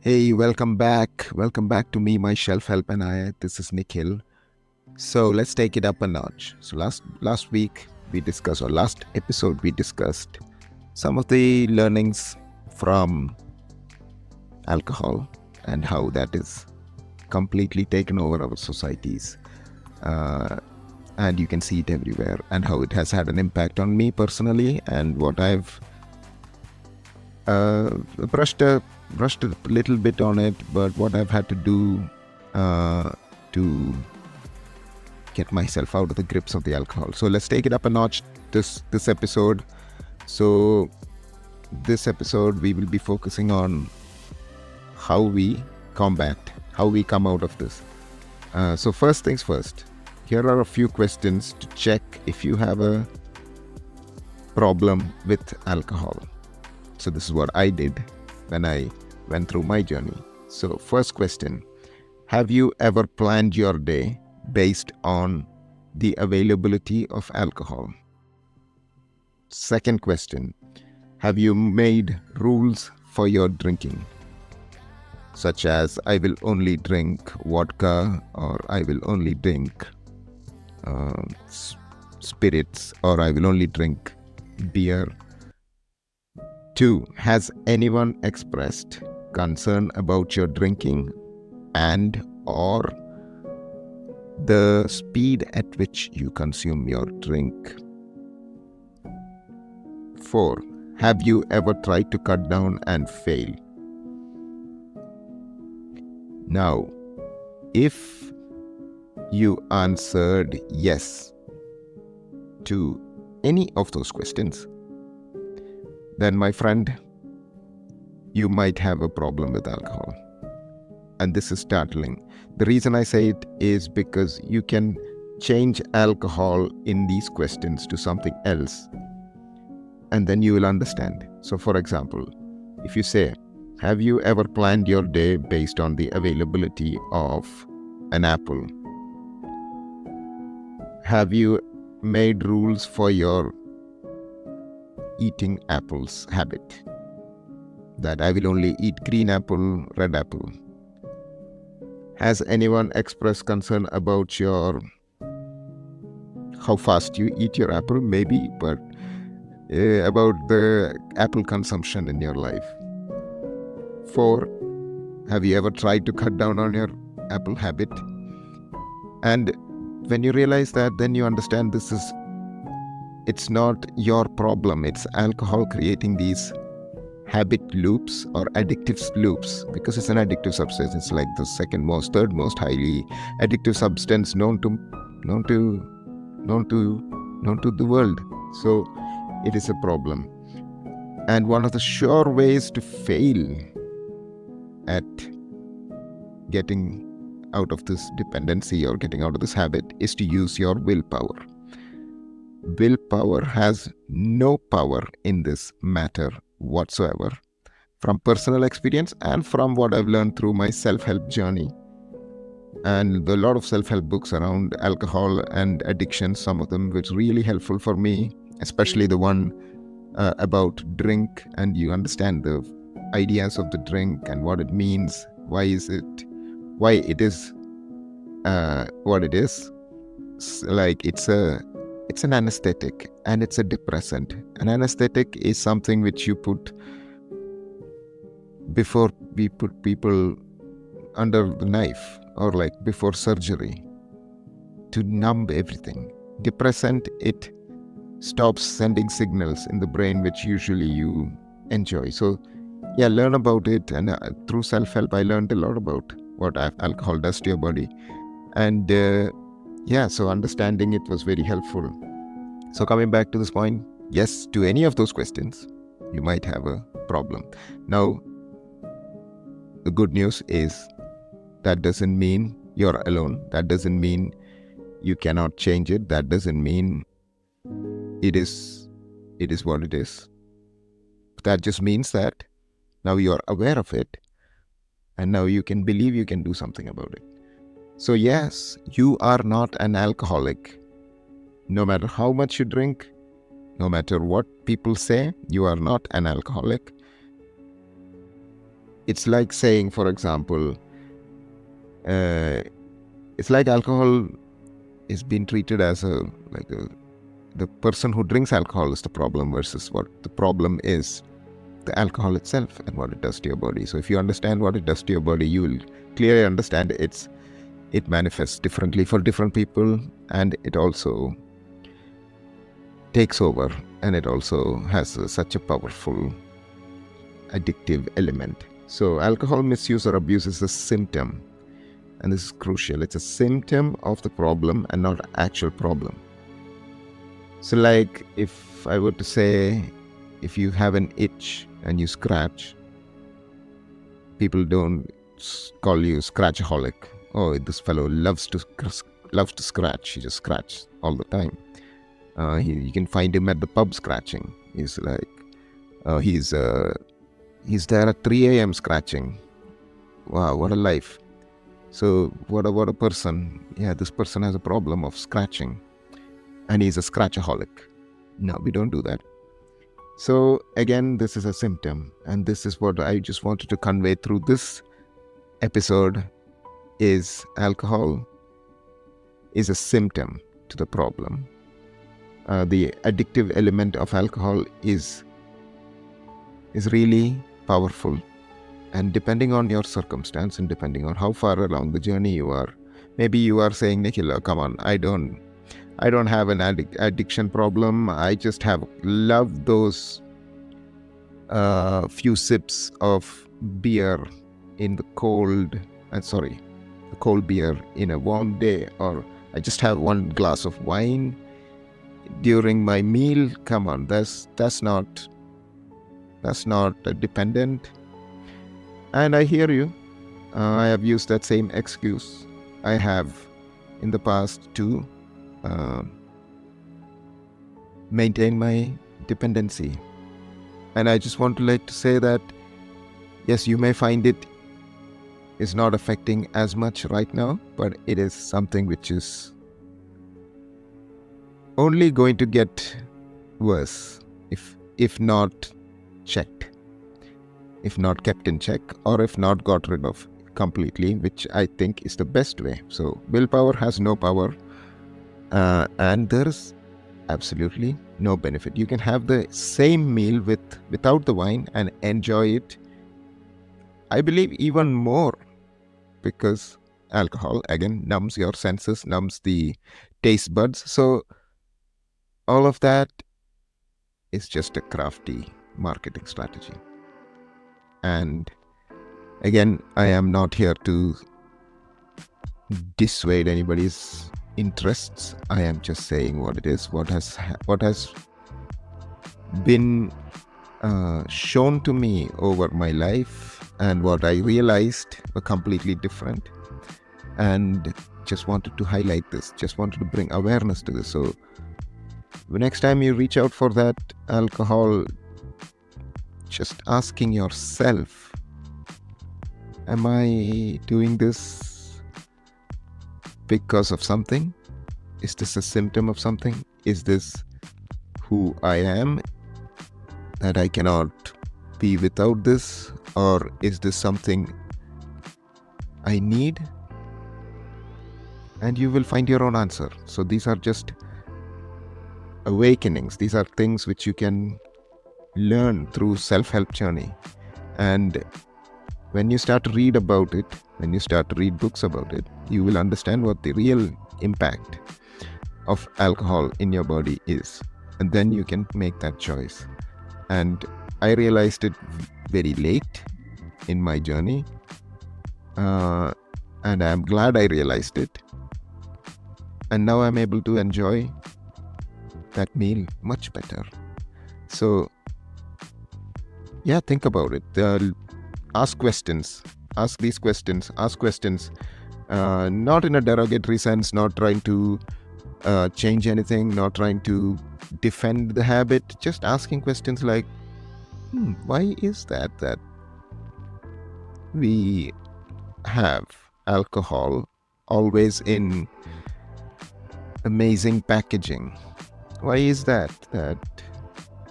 Hey, welcome back. Welcome back to me, my Shelf Help, and I. This is Nikhil. So let's take it up a notch. So last week we discussed, or last episode we discussed some of the learnings from alcohol and how that is completely taken over our societies. And you can see it everywhere, and how it has had an impact on me personally, and what I've uh, brushed a brushed a little bit on it, but what I've had to do to get myself out of the grips of the alcohol. So let's take it up a notch this episode. So this episode we will be focusing on how we combat, how we come out of this. So first things first, here are a few questions to check if you have a problem with alcohol. So this is what I did when I went through my journey. So first question, have you ever planned your day based on the availability of alcohol? Second question, have you made rules for your drinking? Such as, I will only drink vodka, or I will only drink spirits, or I will only drink beer. 2. Has anyone expressed concern about your drinking and or the speed at which you consume your drink? 4. Have you ever tried to cut down and fail? Now, if you answered yes to any of those questions, then my friend, you might have a problem with alcohol. And this is startling. The reason I say it is because you can change alcohol in these questions to something else, and then you will understand. So for example, if you say, have you ever planned your day based on the availability of an apple? Have you made rules for your eating apples habit? That I will only eat green apple, red apple. Has anyone expressed concern about your how fast you eat your apple? Maybe, but about the apple consumption in your life. 4. Have you ever tried to cut down on your apple habit? And when you realize that, then you understand it's not your problem. It's alcohol creating these habit loops or addictive loops, because it's an addictive substance. It's like the third most highly addictive substance known to the world. So it is a problem. And one of the sure ways to fail at getting out of this dependency or getting out of this habit is to use your willpower. Willpower has no power in this matter whatsoever, from personal experience and from what I've learned through my self-help journey. And a lot of self-help books around alcohol and addiction, some of them which really helpful for me, especially the one about drink, and you understand the ideas of the drink and what it means, why it is what it is. Like it's an anesthetic and it's a depressant. An anesthetic is something which you put before we put people under the knife, or like before surgery, to numb everything. Depressant, it stops sending signals in the brain which usually you enjoy. So yeah, learn about it. And through self-help, I learned a lot about what alcohol does to your body. And so understanding it was very helpful. So coming back to this point, yes, to any of those questions, you might have a problem. Now, the good news is that doesn't mean you're alone. That doesn't mean you cannot change it. That doesn't mean it is what it is. That just means that now you're aware of it, and now you can believe you can do something about it. So yes, you are not an alcoholic. No matter how much you drink, no matter what people say, you are not an alcoholic. It's like saying, for example, it's like alcohol is being treated as the person who drinks alcohol is the problem versus what the problem is the alcohol itself and what it does to your body. So if you understand what it does to your body, you will clearly understand it manifests differently for different people, and it also takes over, and it also has such a powerful addictive element. So alcohol misuse or abuse is a symptom, and this is crucial. It's a symptom of the problem and not an actual problem. So like if I were to say, if you have an itch and you scratch, people don't call you scratchaholic. Oh, this fellow loves to scratch. He just scratches all the time. You can find him at the pub scratching. He's like, he's there at 3 a.m. scratching. Wow, what a life. So what a person. Yeah, this person has a problem of scratching, and he's a scratchaholic. No, we don't do that. So again, this is a symptom, and this is what I just wanted to convey through this episode. Is alcohol is a symptom to the problem. The addictive element of alcohol is really powerful, and depending on your circumstance and depending on how far along the journey you are, maybe you are saying, Nikhil, come on, I don't have an addiction problem. I just have loved those few sips of beer in the cold beer in a warm day, or I just have one glass of wine during my meal. Come on, that's not dependent. And I hear you. I have used that same excuse. I have in the past to maintain my dependency. And I just want to say that yes, you may find it is not affecting as much right now, but it is something which is only going to get worse if not checked, if not kept in check, or if not got rid of completely, which I think is the best way. So willpower has no power, and there's absolutely no benefit. You can have the same meal without the wine and enjoy it, I believe, even more, because alcohol again numbs your senses, numbs the taste buds. So all of that is just a crafty marketing strategy. And again, I am not here to dissuade anybody's interests. I am just saying what it is, what has been shown to me over my life, and what I realized were completely different. And just wanted to highlight this, just wanted to bring awareness to this. So the next time you reach out for that alcohol, just asking yourself, am I doing this because of something? Is this a symptom of something? Is this who I am, that I cannot be without this? Or is this something I need? And you will find your own answer. So these are just awakenings. These are things which you can learn through self-help journey. And when you start to read about it, when you start to read books about it, you will understand what the real impact of alcohol in your body is. And then you can make that choice. And I realized it very late in my journey. And I'm glad I realized it. And now I'm able to enjoy that meal much better. So yeah, think about it. Ask questions. Ask these questions. Ask questions. Not in a derogatory sense, not trying to change anything, not trying to defend the habit, just asking questions like, why is that we have alcohol always in amazing packaging? Why is that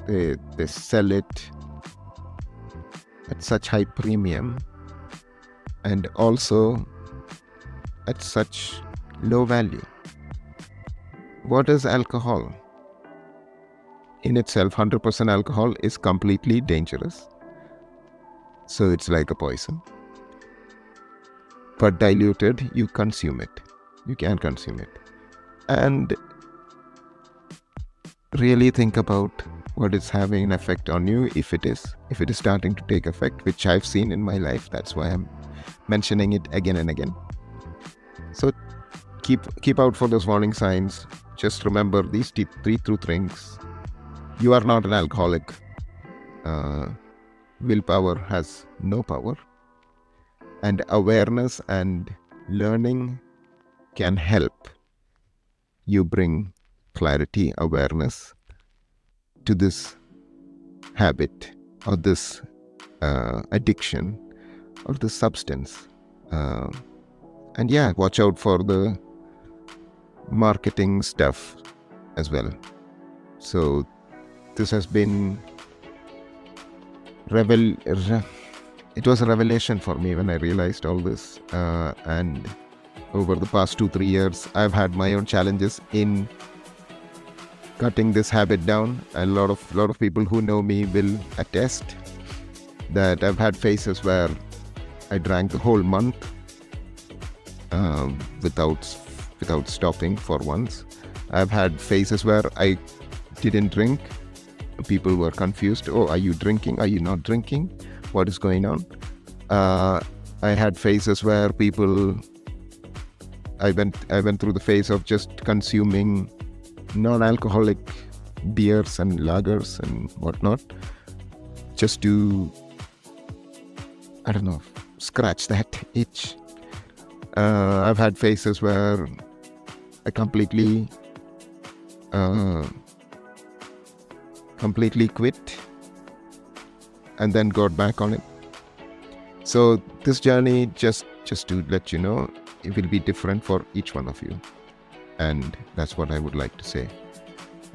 they sell it at such high premium and also at such low value. What is alcohol? In itself, 100% alcohol is completely dangerous. So it's like a poison. But diluted, you consume it. You can consume it. And really think about what is having an effect on you, if it is starting to take effect, which I've seen in my life. That's why I'm mentioning it again and again. So keep out for those warning signs. Just remember these three truth rings. You are not an alcoholic. Willpower has no power. And awareness and learning can help you bring clarity, awareness to this habit or this addiction or this substance. And yeah, watch out for the marketing stuff as well. So this has been it was a revelation for me when I realized all this. And over the past 2-3 years, I've had my own challenges in cutting this habit down. A lot of people who know me will attest that I've had phases where I drank the whole month without stopping for once. I've had phases where I didn't drink. People were confused. Oh, are you drinking? Are you not drinking? What is going on? I had phases where I went through the phase of just consuming non-alcoholic beers and lagers and whatnot, just to, I don't know, scratch that itch. I've had phases where I completely quit and then got back on it. So this journey, just to let you know, it will be different for each one of you. And that's what I would like to say.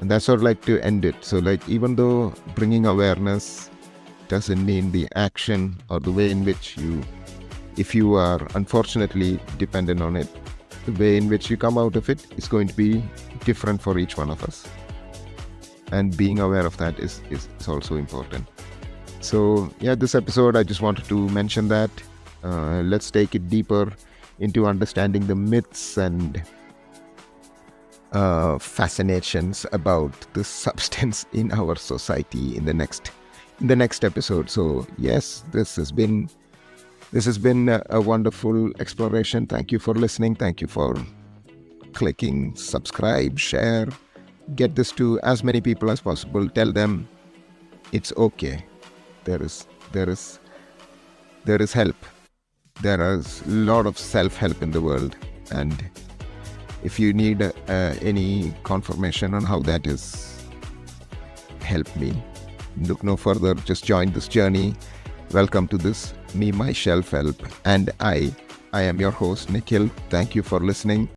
And that's how I'd like to end it. So like, even though bringing awareness doesn't mean the action or the way in which if you are unfortunately dependent on it, the way in which you come out of it is going to be different for each one of us. And being aware of that is also important. So yeah, this episode, I just wanted to mention that. Let's take it deeper into understanding the myths and fascinations about this substance in our society in the next episode. So yes, this has been a wonderful exploration. Thank you for listening. Thank you for clicking subscribe, share, get this to as many people as possible. Tell them it's okay. There is help. There is a lot of self-help in the world, and if you need any confirmation on how that is, help me. Look no further. Just join this journey. Welcome to this Me, My Shelf Help, and I am your host, Nikhil. Thank you for listening.